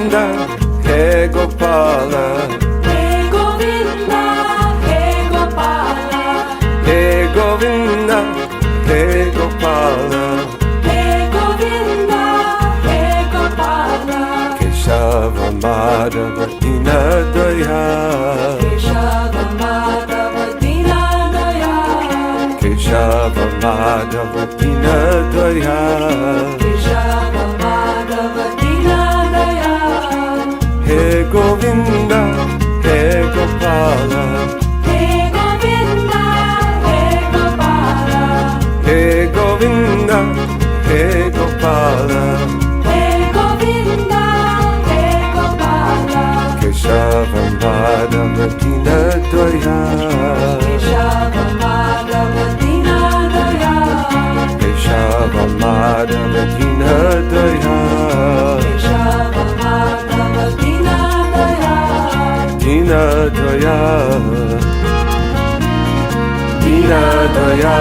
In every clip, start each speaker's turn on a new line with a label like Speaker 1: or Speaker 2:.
Speaker 1: Govinda, He Gopala,
Speaker 2: He Govinda, He Gopala,
Speaker 1: He Govinda, He Gopala,
Speaker 2: He Govinda, He Gopala,
Speaker 1: Keshava Madhava Dinadaya,
Speaker 2: Keshava Madhava Dinadaya,
Speaker 1: Keshava Madhava Dinadaya,
Speaker 2: Keshava Madhava Dinadaya,
Speaker 1: He Govinda, He Gopala,
Speaker 2: He Govinda, He Gopala,
Speaker 1: He Govinda, He Gopala,
Speaker 2: He Govinda, He Gopala,
Speaker 1: Keshava Madhava Dinadaya,
Speaker 2: Keshava Madhava Dinadaya,
Speaker 1: Keshava Madhava Dinadaya,
Speaker 2: Keshava Madhava Dinadaya,
Speaker 1: Dinadaya, Dinadaya.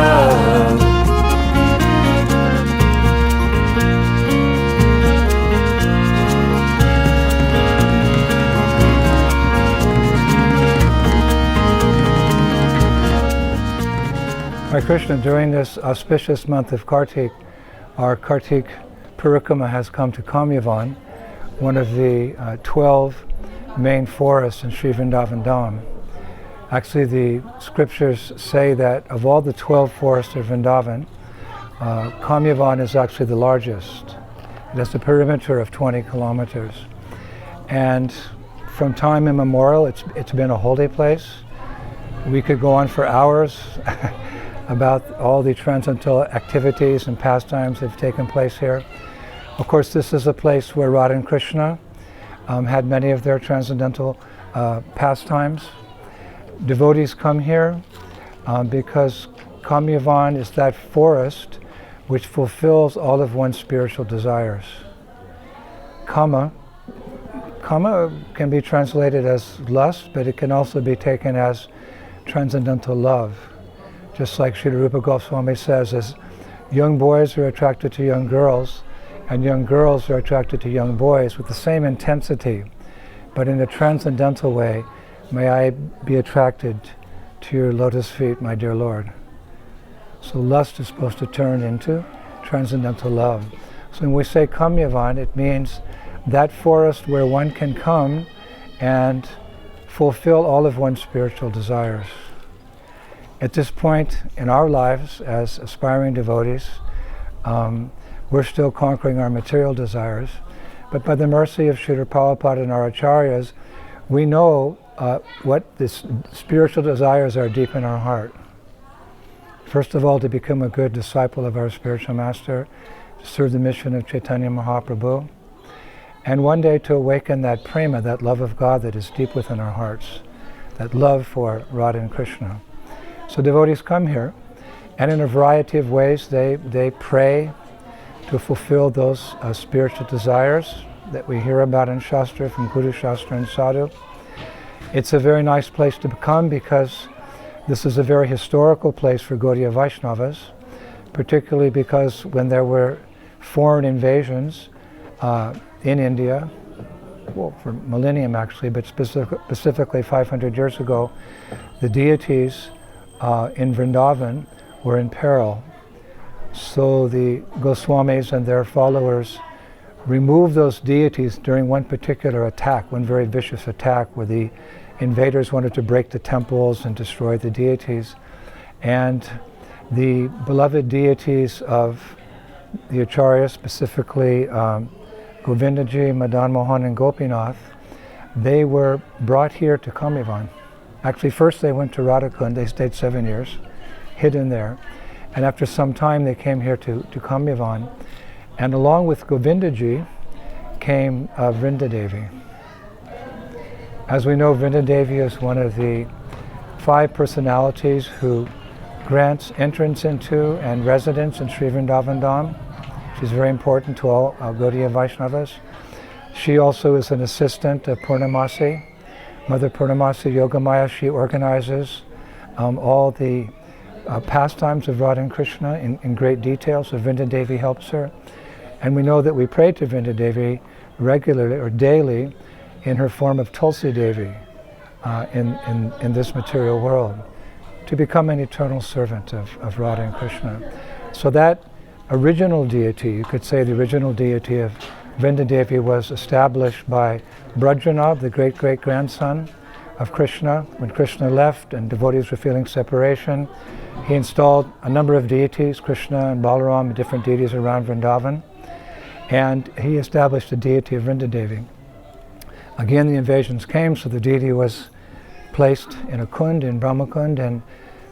Speaker 1: Hare Krishna, during this auspicious month of Kartik, our Kartik Parikrama has come to Kamyavan, one of the 12 main forests in Sri Vrindavan Dham. Actually, the scriptures say that of all the 12 forests of Vrindavan, Kamyavan is actually the largest. It has a perimeter of 20 kilometers. And from time immemorial, it's been a holy place. We could go on for hours about all the transcendental activities and pastimes that have taken place here. Of course, this is a place where Radha and Krishna had many of their transcendental pastimes. Devotees come here because Kamyavan is that forest which fulfills all of one's spiritual desires. Kama can be translated as lust, but it can also be taken as transcendental love. Just like Srila Rupa Goswami says, as young boys are attracted to young girls, and young girls are attracted to young boys with the same intensity, but in a transcendental way, may I be attracted to your lotus feet, my dear Lord. So lust is supposed to turn into transcendental love. So when we say Kamyavan, it means that forest where one can come and fulfill all of one's spiritual desires. At this point in our lives as aspiring devotees, we're still conquering our material desires, but by the mercy of Srila Prabhupada and our acharyas, we know what the spiritual desires are deep in our heart. First of all, to become a good disciple of our spiritual master, to serve the mission of Chaitanya Mahaprabhu, and one day to awaken that prema, that love of God that is deep within our hearts, that love for Radha and Krishna. So devotees come here, and in a variety of ways they pray to fulfill those spiritual desires that we hear about in Shastra, from Guru Shastra and Sadhu. It's a very nice place to come because this is a very historical place for Gaudiya Vaishnavas, particularly because when there were foreign invasions in India, well, for millennium actually, but specifically 500 years ago, the deities in Vrindavan were in peril. So the Goswamis and their followers removed those deities during one particular attack, one very vicious attack where the invaders wanted to break the temples and destroy the deities. And the beloved deities of the Acharyas, specifically Govindaji, Madan Mohan and Gopinath, they were brought here to Kamyavan. Actually, first they went to Radhakund. They stayed 7 years, hidden there. And after some time, they came here to Kamyavan. And along with Govindaji came Vrindadevi. As we know, Vrindadevi is one of the 5 personalities who grants entrance into and residence in Sri Vrindavan Dham. She's very important to all Gaudiya Vaishnavas. She also is an assistant of Purnamasi. Mother Purnamasi Yogamaya, she organizes all the pastimes of Radha and Krishna in great detail, so Vrindadevi helps her. And we know that we pray to Vrindadevi regularly or daily in her form of Tulsi Devi in this material world, to become an eternal servant of Radha and Krishna. So that original deity, you could say the original deity of Vrindadevi, was established by Brajanav, the great-great-grandson of Krishna. When Krishna left and devotees were feeling separation, he installed a number of deities, Krishna and Balaram, different deities around Vrindavan, and he established the deity of Vrindadevi. Again, the invasions came, so the deity was placed in a kund, in Brahmakund, and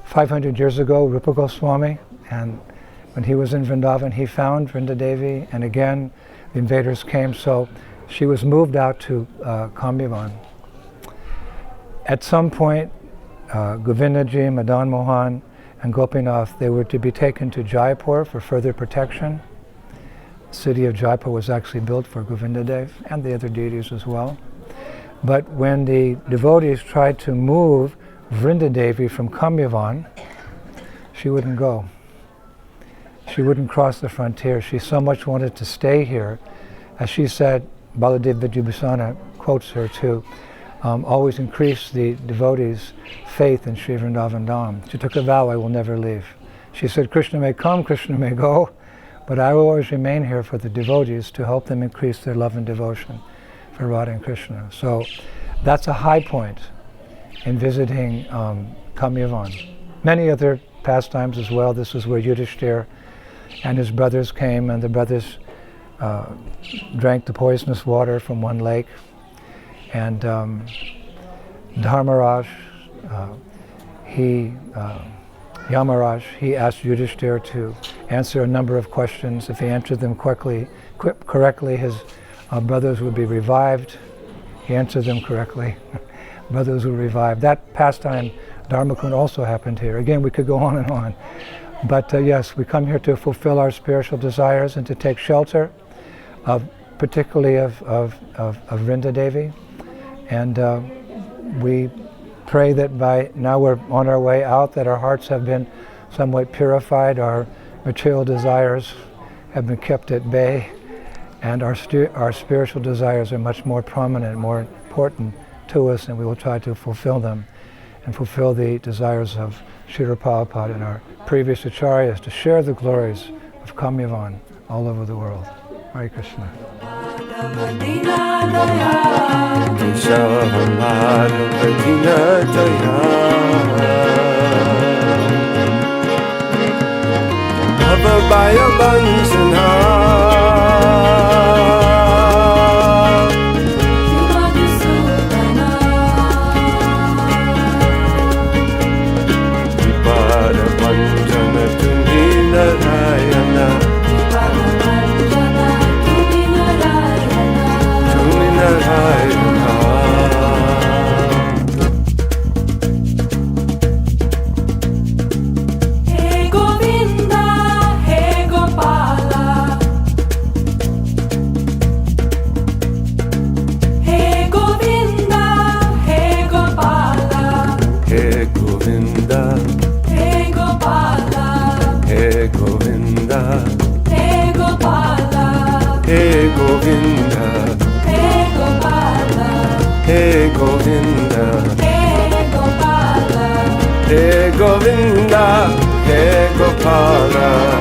Speaker 1: 500 years ago, Rupa Goswami, and when he was in Vrindavan, he found Vrindadevi, and again, the invaders came, so she was moved out to Kamyavan. At some point, Govindaji, Madan Mohan, and Gopinath, they were to be taken to Jaipur for further protection. The city of Jaipur was actually built for Govindadev and the other deities as well. But when the devotees tried to move Vrindadevi from Kamyavan, she wouldn't go. She wouldn't cross the frontier. She so much wanted to stay here. As she said, Baladev Vidyabhusana quotes her to always increase the devotees' faith in Sri Vrindavan Dham. She took a vow, I will never leave. She said, Krishna may come, Krishna may go, but I will always remain here for the devotees to help them increase their love and devotion for Radha and Krishna. So that's a high point in visiting Kamyavan. Many other pastimes as well. This is where Yudhishthira and his brothers came, and the brothers drank the poisonous water from one lake. And Dharmaraj, Yamaraj, he asked Yudhishthira to answer a number of questions. If he answered them correctly, his brothers would be revived. He answered them correctly. Brothers were revived. That pastime, Dharmakund, also happened here. Again, we could go on and on. But yes, we come here to fulfill our spiritual desires and to take shelter, particularly of Vrindadevi. And we pray that by now we're on our way out, that our hearts have been somewhat purified, our material desires have been kept at bay, and our spiritual desires are much more prominent, more important to us, and we will try to fulfill them and fulfill the desires of Srila Prabhupada and our previous acharyas to share the glories of Kamyavan all over the world. Hare Krishna.
Speaker 3: Govinda, He Gopala,